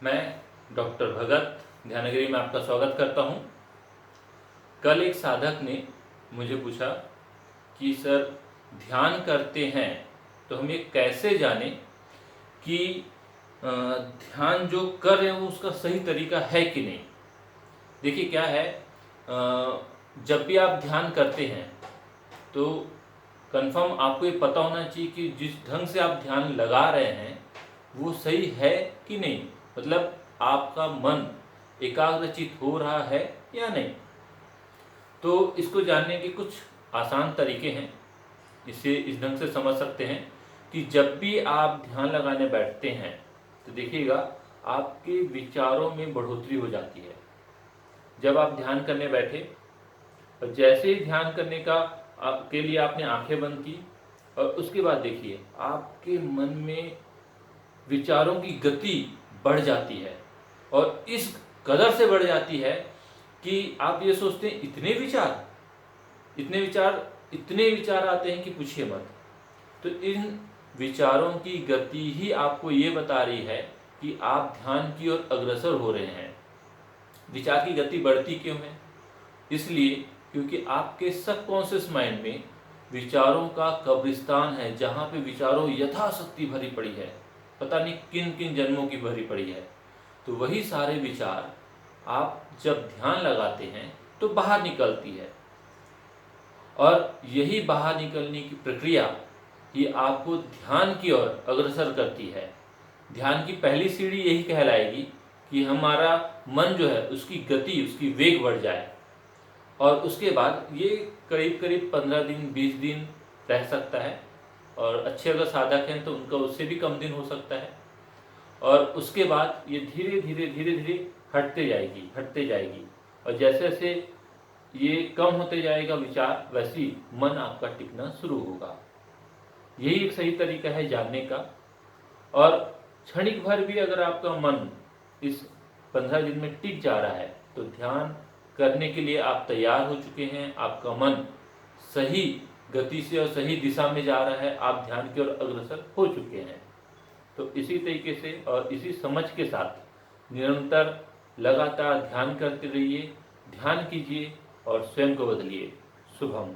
मैं डॉक्टर भगत ध्यानगिरी में आपका स्वागत करता हूं। कल एक साधक ने मुझे पूछा कि सर, ध्यान करते हैं तो हम ये कैसे जानें कि ध्यान जो कर रहे हैं वो उसका सही तरीका है कि नहीं। देखिए क्या है, जब भी आप ध्यान करते हैं तो कंफर्म आपको ये पता होना चाहिए कि जिस ढंग से आप ध्यान लगा रहे हैं वो सही है कि नहीं। मतलब आपका मन एकाग्रचित हो रहा है या नहीं। तो इसको जानने के कुछ आसान तरीके हैं। इसे इस ढंग से समझ सकते हैं कि जब भी आप ध्यान लगाने बैठते हैं तो देखिएगा आपके विचारों में बढ़ोतरी हो जाती है। जब आप ध्यान करने बैठे और जैसे ही ध्यान करने के लिए आपने आंखें बंद की और उसके बाद देखिए आपके मन में विचारों की गति बढ़ जाती है और इस कदर से बढ़ जाती है कि आप ये सोचते हैं इतने विचार आते हैं कि पूछिए मत। तो इन विचारों की गति ही आपको ये बता रही है कि आप ध्यान की ओर अग्रसर हो रहे हैं। विचार की गति बढ़ती क्यों है? इसलिए क्योंकि आपके सबकॉन्शियस माइंड में विचारों का कब्रिस्तान है, जहाँ पे विचारों यथाशक्ति भरी पड़ी है, पता नहीं किन किन जन्मों की भरी पड़ी है। तो वही सारे विचार आप जब ध्यान लगाते हैं तो बाहर निकलती है और यही बाहर निकलने की प्रक्रिया ही आपको ध्यान की ओर अग्रसर करती है। ध्यान की पहली सीढ़ी यही कहलाएगी कि हमारा मन जो है उसकी गति, उसकी वेग बढ़ जाए और उसके बाद ये करीब करीब 15 दिन 20 दिन रह सकता है और अच्छे अगर साधक हैं तो उनका उससे भी कम दिन हो सकता है। और उसके बाद ये धीरे धीरे हटते जाएगी और जैसे जैसे ये कम होते जाएगा विचार, वैसे ही मन आपका टिकना शुरू होगा। यही एक सही तरीका है जानने का। और क्षणिक भर भी अगर आपका मन इस 15 दिन में टिक जा रहा है तो ध्यान करने के लिए आप तैयार हो चुके हैं। आपका मन सही गति से और सही दिशा में जा रहा है, आप ध्यान की ओर अग्रसर हो चुके हैं। तो इसी तरीके से और इसी समझ के साथ निरंतर लगातार ध्यान करते रहिए, ध्यान कीजिए और स्वयं को बदलिए। शुभम।